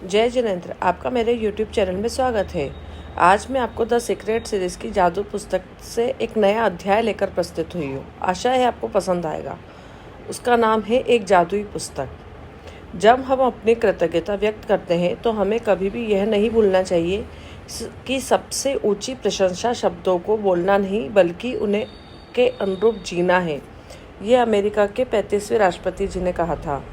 जय जिनेंद्र, आपका मेरे YouTube चैनल में स्वागत है। आज मैं आपको द सीक्रेट सीरीज़ की जादू पुस्तक से एक नया अध्याय लेकर प्रस्तुत हुई हूँ। आशा है आपको पसंद आएगा। उसका नाम है एक जादुई पुस्तक। जब हम अपनी कृतज्ञता व्यक्त करते हैं तो हमें कभी भी यह नहीं भूलना चाहिए कि सबसे ऊंची प्रशंसा शब्दों को बोलना नहीं बल्कि उन्हें के अनुरूप जीना है। ये अमेरिका के 35वें राष्ट्रपति जी ने कहा था।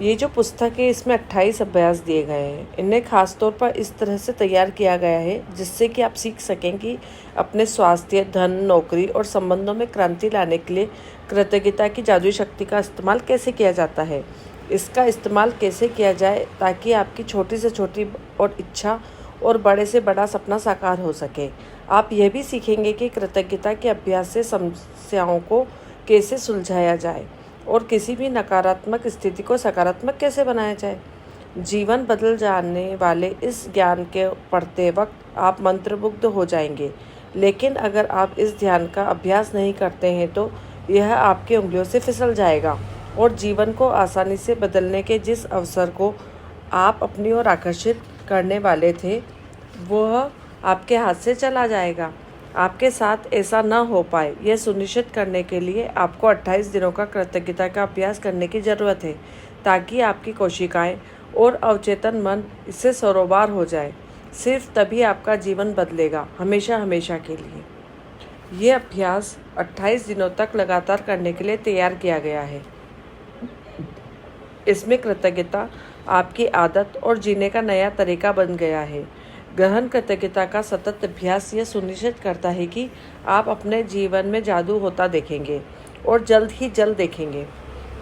ये जो पुस्तक है इसमें 28 अभ्यास दिए गए हैं। इन्हें खास तौर पर इस तरह से तैयार किया गया है जिससे कि आप सीख सकें कि अपने स्वास्थ्य, धन, नौकरी और संबंधों में क्रांति लाने के लिए कृतज्ञता की जादुई शक्ति का इस्तेमाल कैसे किया जाता है। इसका इस्तेमाल कैसे किया जाए ताकि आपकी छोटी से छोटी और इच्छा और बड़े से बड़ा सपना साकार हो सके। आप यह भी सीखेंगे कि कृतज्ञता के अभ्यास से समस्याओं को कैसे सुलझाया जाए और किसी भी नकारात्मक स्थिति को सकारात्मक कैसे बनाया जाए। जीवन बदल जाने वाले इस ज्ञान के पढ़ते वक्त आप मंत्रमुग्ध हो जाएंगे, लेकिन अगर आप इस ध्यान का अभ्यास नहीं करते हैं तो यह आपकी उंगलियों से फिसल जाएगा और जीवन को आसानी से बदलने के जिस अवसर को आप अपनी ओर आकर्षित करने वाले थे वह आपके हाथ से चला जाएगा। आपके साथ ऐसा न हो पाए यह सुनिश्चित करने के लिए आपको 28 दिनों का कृतज्ञता का अभ्यास करने की ज़रूरत है ताकि आपकी कोशिकाएं और अवचेतन मन इससे सरोबार हो जाए। सिर्फ तभी आपका जीवन बदलेगा, हमेशा हमेशा के लिए। यह अभ्यास 28 दिनों तक लगातार करने के लिए तैयार किया गया है। इसमें कृतज्ञता आपकी आदत और जीने का नया तरीका बन गया है। गहन कृतज्ञता का सतत अभ्यास यह सुनिश्चित करता है कि आप अपने जीवन में जादू होता देखेंगे और जल्द ही जल्द देखेंगे।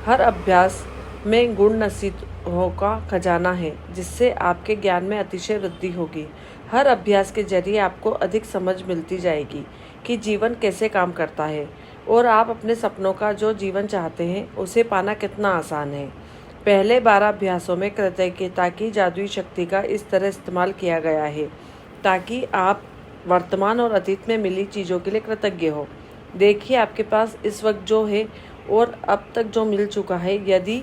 हर अभ्यास में गुण नसीहतों का खजाना है जिससे आपके ज्ञान में अतिशय वृद्धि होगी। हर अभ्यास के जरिए आपको अधिक समझ मिलती जाएगी कि जीवन कैसे काम करता है और आप अपने सपनों का जो जीवन चाहते हैं उसे पाना कितना आसान है। पहले 12 अभ्यासों में कृतज्ञता की जादुई शक्ति का इस तरह इस्तेमाल किया गया है ताकि आप वर्तमान और अतीत में मिली चीज़ों के लिए कृतज्ञ हो। देखिए, आपके पास इस वक्त जो है और अब तक जो मिल चुका है, यदि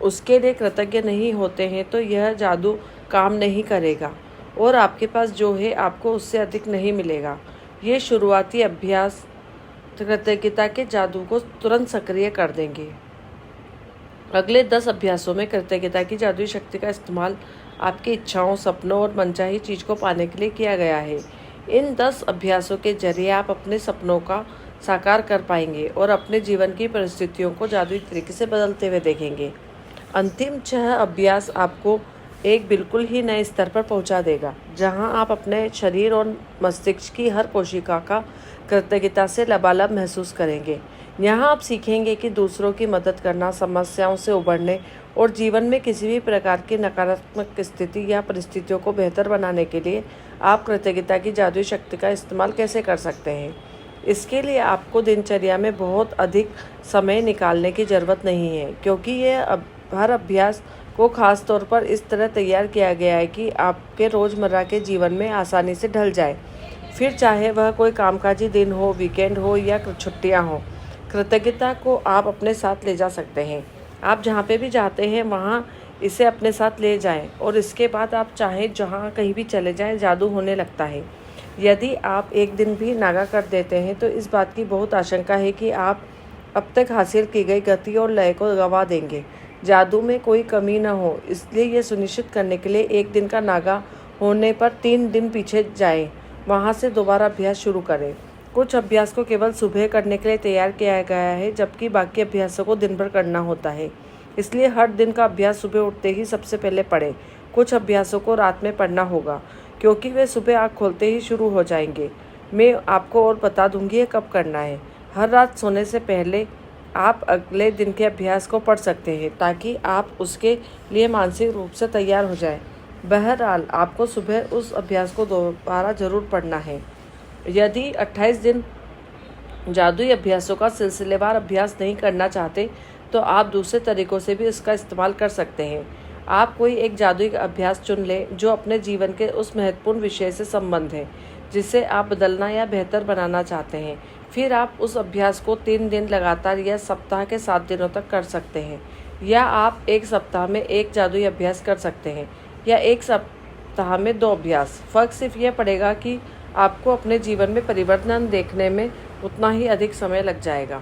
उसके लिए कृतज्ञ नहीं होते हैं तो यह जादू काम नहीं करेगा और आपके पास जो है आपको उससे अधिक नहीं मिलेगा। ये शुरुआती अभ्यास कृतज्ञता के जादू को तुरंत सक्रिय कर देंगे। अगले 10 अभ्यासों में कृतज्ञता की जादुई शक्ति का इस्तेमाल आपकी इच्छाओं, सपनों और मनचाही चीज़ को पाने के लिए किया गया है। इन 10 अभ्यासों के जरिए आप अपने सपनों का साकार कर पाएंगे और अपने जीवन की परिस्थितियों को जादुई तरीके से बदलते हुए देखेंगे। अंतिम 6 अभ्यास आपको एक बिल्कुल ही नए स्तर पर पहुंचा देगा, जहां आप अपने शरीर और मस्तिष्क की हर कोशिका का कृतज्ञता से लबालब महसूस करेंगे। यहाँ आप सीखेंगे कि दूसरों की मदद करना, समस्याओं से उबरने और जीवन में किसी भी प्रकार की नकारात्मक स्थिति या परिस्थितियों को बेहतर बनाने के लिए आप कृतज्ञता की जादुई शक्ति का इस्तेमाल कैसे कर सकते हैं। इसके लिए आपको दिनचर्या में बहुत अधिक समय निकालने की ज़रूरत नहीं है, क्योंकि हर अभ्यास को खास तौर पर इस तरह तैयार किया गया है कि आपके रोज़मर्रा के जीवन में आसानी से ढल जाए, फिर चाहे वह कोई कामकाजी दिन हो, वीकेंड हो या छुट्टियाँ हों। कृतज्ञता को आप अपने साथ ले जा सकते हैं। आप जहाँ पे भी जाते हैं वहाँ इसे अपने साथ ले जाएं और इसके बाद आप चाहें जहाँ कहीं भी चले जाएं, जादू होने लगता है। यदि आप एक दिन भी नागा कर देते हैं तो इस बात की बहुत आशंका है कि आप अब तक हासिल की गई गति और लय को गंवा देंगे। जादू में कोई कमी न हो, इसलिए यह सुनिश्चित करने के लिए एक दिन का नागा होने पर 3 दिन पीछे जाएं, वहाँ से दोबारा अभ्यास शुरू करें। कुछ अभ्यास को केवल सुबह करने के लिए तैयार किया गया है, जबकि बाकी अभ्यासों को दिन भर करना होता है। इसलिए हर दिन का अभ्यास सुबह उठते ही सबसे पहले पढ़ें। कुछ अभ्यासों को रात में पढ़ना होगा क्योंकि वे सुबह आँख खोलते ही शुरू हो जाएंगे। मैं आपको और बता दूंगी ये कब करना है। हर रात सोने से पहले आप अगले दिन के अभ्यास को पढ़ सकते हैं ताकि आप उसके लिए मानसिक रूप से तैयार हो जाएं। बहरहाल, आपको सुबह उस अभ्यास को दोबारा ज़रूर पढ़ना है। यदि 28 दिन जादुई अभ्यासों का सिलसिलेवार अभ्यास नहीं करना चाहते तो आप दूसरे तरीकों से भी इसका इस्तेमाल कर सकते हैं। आप कोई एक जादुई अभ्यास चुन लें जो अपने जीवन के उस महत्वपूर्ण विषय से संबंध है जिसे आप बदलना या बेहतर बनाना चाहते हैं। फिर आप उस अभ्यास को 3 दिन लगातार या सप्ताह के 7 दिनों तक कर सकते हैं, या आप एक सप्ताह में एक जादुई अभ्यास कर सकते हैं। या एक सप्ताह में 2 अभ्यास। फ़र्क सिर्फ यह पड़ेगा कि आपको अपने जीवन में परिवर्तन देखने में उतना ही अधिक समय लग जाएगा।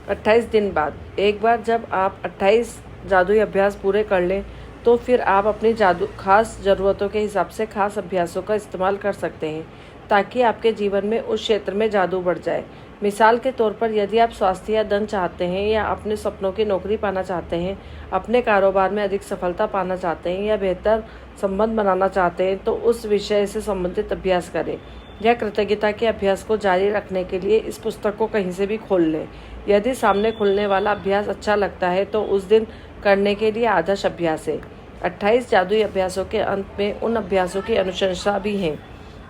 28 दिन बाद, एक बार जब आप 28 जादुई अभ्यास पूरे कर लें तो फिर आप अपनी खास ज़रूरतों के हिसाब से खास अभ्यासों का इस्तेमाल कर सकते हैं ताकि आपके जीवन में उस क्षेत्र में जादू बढ़ जाए। मिसाल के तौर पर, यदि आप स्वास्थ्य या धन चाहते हैं या अपने सपनों की नौकरी पाना चाहते हैं, अपने कारोबार में अधिक सफलता पाना चाहते हैं या बेहतर संबंध बनाना चाहते हैं, तो उस विषय से संबंधित अभ्यास करें। यह कृतज्ञता के अभ्यास को जारी रखने के लिए इस पुस्तक को कहीं से भी खोल लें। यदि सामने खुलने वाला अभ्यास अच्छा लगता है तो उस दिन करने के लिए आदर्श अभ्यास है। 28 जादुई अभ्यासों के अंत में उन अभ्यासों की अनुशंसा भी है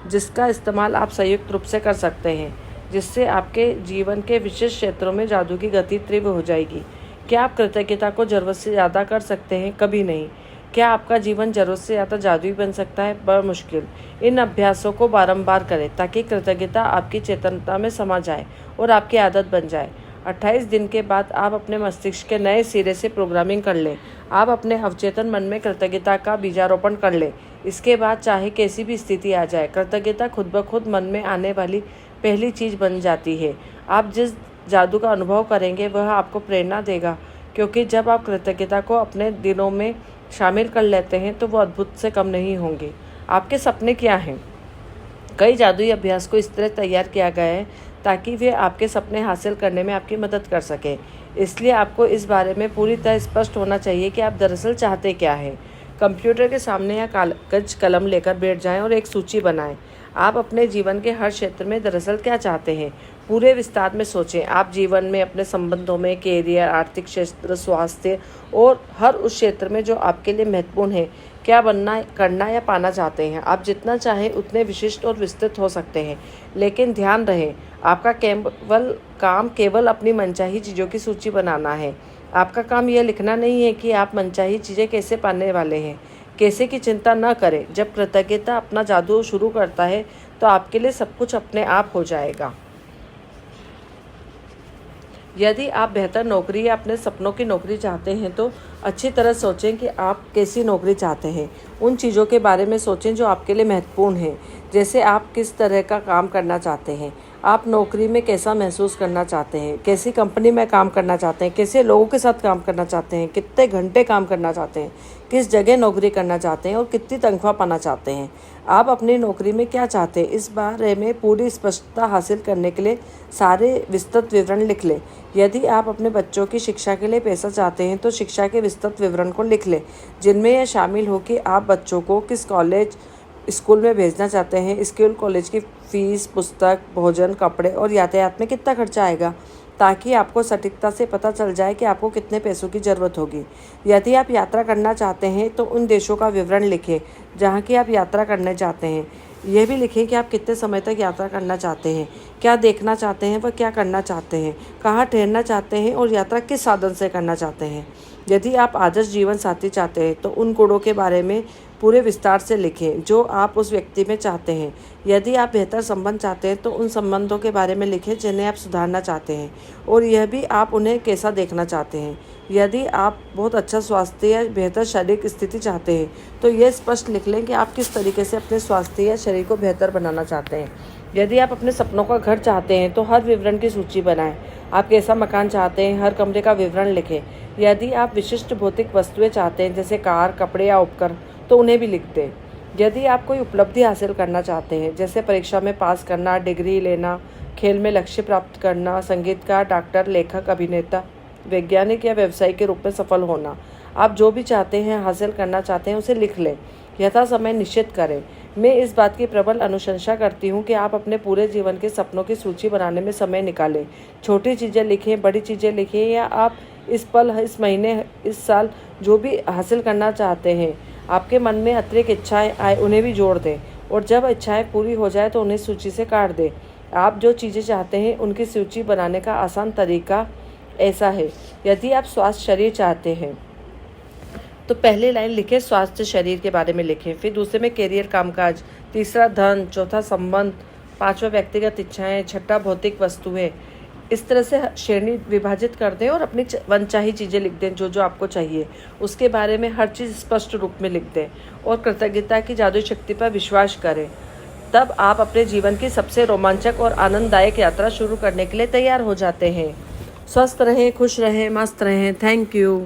जिसका इस्तेमाल आप संयुक्त रूप से कर सकते हैं, जिससे आपके जीवन के विशेष क्षेत्रों में जादू की गति तीव्र हो जाएगी। क्या आप कृतज्ञता को ज़रूरत से ज़्यादा कर सकते हैं? कभी नहीं। क्या आपका जीवन ज़रूरत से ज़्यादा जादुई बन सकता है? बड़ा मुश्किल। इन अभ्यासों को बारंबार करें ताकि कृतज्ञता आपकी चेतनता में समा जाए और आपकी आदत बन जाए। 28 दिन के बाद आप अपने मस्तिष्क के नए सिरे से प्रोग्रामिंग कर लें। आप अपने अवचेतन मन में कृतज्ञता का बीजारोपण कर लें। इसके बाद चाहे कैसी भी स्थिति आ जाए, कृतज्ञता खुद ब खुद मन में आने वाली पहली चीज़ बन जाती है। आप जिस जादू का अनुभव करेंगे वह आपको प्रेरणा देगा, क्योंकि जब आप कृतज्ञता को अपने दिनों में शामिल कर लेते हैं तो वो अद्भुत से कम नहीं होंगे। आपके सपने क्या हैं? कई जादुई अभ्यास को इस तरह तैयार किया गया है ताकि वे आपके सपने हासिल करने में आपकी मदद कर सकें। इसलिए आपको इस बारे में पूरी तरह स्पष्ट होना चाहिए कि आप दरअसल चाहते क्या हैं। कंप्यूटर के सामने या कागज कलम लेकर बैठ जाएं और एक सूची बनाएं। आप अपने जीवन के हर क्षेत्र में दरअसल क्या चाहते हैं, पूरे विस्तार में सोचें। आप जीवन में, अपने संबंधों में, कैरियर, आर्थिक क्षेत्र, स्वास्थ्य और हर उस क्षेत्र में जो आपके लिए महत्वपूर्ण है, क्या बनना, करना या पाना चाहते हैं। आप जितना चाहें उतने विशिष्ट और विस्तृत हो सकते हैं, लेकिन ध्यान रहे, आपका काम केवल अपनी मनचाही चीज़ों की सूची बनाना है। आपका काम यह लिखना नहीं है कि आप मनचाही चीज़ें कैसे पाने वाले हैं। कैसे की चिंता न करें। जब कृतज्ञता अपना जादू शुरू करता है तो आपके लिए सब कुछ अपने आप हो जाएगा। यदि आप बेहतर नौकरी या अपने सपनों की नौकरी चाहते हैं तो अच्छी तरह सोचें कि आप कैसी नौकरी चाहते हैं। उन चीज़ों के बारे में सोचें जो आपके लिए महत्वपूर्ण हैं, जैसे आप किस तरह का काम करना चाहते हैं, आप नौकरी में कैसा महसूस करना चाहते हैं, कैसी कंपनी में काम करना चाहते हैं, कैसे लोगों के साथ काम करना चाहते हैं, कितने घंटे काम करना चाहते हैं, किस जगह नौकरी करना चाहते हैं और कितनी तनख्वाह पाना चाहते हैं। आप अपनी नौकरी में क्या चाहते हैं, इस बारे में पूरी स्पष्टता हासिल करने के लिए सारे विस्तृत विवरण लिख लें। यदि आप अपने बच्चों की शिक्षा के लिए पैसा चाहते हैं तो शिक्षा के विस्तृत विवरण को लिख लें, जिनमें यह शामिल हो कि आप बच्चों को किस स्कूल में भेजना चाहते हैं, स्कूल कॉलेज की फीस, पुस्तक, भोजन, कपड़े और यातायात में कितना खर्चा आएगा, ताकि आपको सटीकता से पता चल जाए कि आपको कितने पैसों की ज़रूरत होगी। यदि आप यात्रा करना चाहते हैं तो उन देशों का विवरण लिखें जहाँ की आप यात्रा करने चाहते हैं। यह भी लिखें कि आप कितने समय तक यात्रा करना चाहते हैं, क्या देखना चाहते हैं, वह क्या करना चाहते हैं, कहाँ ठहरना चाहते हैं और यात्रा किस साधन से करना चाहते हैं। यदि आप आदर्श जीवन साथी चाहते हैं तो उन गुणों के बारे में पूरे विस्तार से लिखें जो आप उस व्यक्ति में चाहते हैं। यदि आप बेहतर संबंध चाहते हैं तो उन संबंधों के बारे में लिखें जिन्हें आप सुधारना चाहते हैं और यह भी आप उन्हें कैसा देखना चाहते हैं। यदि आप बहुत अच्छा स्वास्थ्य या बेहतर शारीरिक स्थिति चाहते हैं तो यह स्पष्ट लिख लें कि आप किस तरीके से अपने स्वास्थ्य या शरीर को बेहतर बनाना चाहते हैं। यदि आप अपने सपनों का घर चाहते हैं तो हर विवरण की सूची बनाएं। आप कैसा मकान चाहते हैं, हर कमरे का विवरण लिखें। यदि आप विशिष्ट भौतिक वस्तुएं चाहते हैं जैसे कार, कपड़े या उपकरण, तो उन्हें भी लिख दें। यदि आप कोई उपलब्धि हासिल करना चाहते हैं जैसे परीक्षा में पास करना, डिग्री लेना, खेल में लक्ष्य प्राप्त करना, संगीतकार, डॉक्टर, लेखक, अभिनेता, वैज्ञानिक या व्यवसायी के रूप में सफल होना, आप जो भी चाहते हैं, हासिल करना चाहते हैं, उसे लिख लें। यथा समय निश्चित करें। मैं इस बात की प्रबल अनुशंसा करती हूँ कि आप अपने पूरे जीवन के सपनों की सूची बनाने में समय निकालें। छोटी चीज़ें लिखें, बड़ी चीज़ें लिखें, या आप इस पल, इस महीने, इस साल जो भी हासिल करना चाहते हैं, आपके मन में अतिरिक्त इच्छाएं आए उन्हें भी जोड़ दें और जब इच्छाएं पूरी हो जाए तो उन्हें सूची से काट दें। आप जो चीज़ें चाहते हैं उनकी सूची बनाने का आसान तरीका ऐसा है। यदि आप स्वास्थ्य शरीर चाहते हैं तो पहली लाइन लिखें स्वास्थ्य शरीर के बारे में लिखें, फिर दूसरे में कैरियर, कामकाज, तीसरा धन, चौथा संबंध, पांचवा व्यक्तिगत इच्छाएं, छठा भौतिक वस्तुएं, इस तरह से श्रेणी विभाजित कर दें और अपनी मनचाही चीज़ें लिख दें, जो जो आपको चाहिए उसके बारे में हर चीज़ स्पष्ट रूप में लिख दें और कृतज्ञता की जादुई शक्ति पर विश्वास करें। तब आप अपने जीवन की सबसे रोमांचक और आनंददायक यात्रा शुरू करने के लिए तैयार हो जाते हैं। स्वस्थ रहें, खुश रहें, मस्त रहें। Thank you.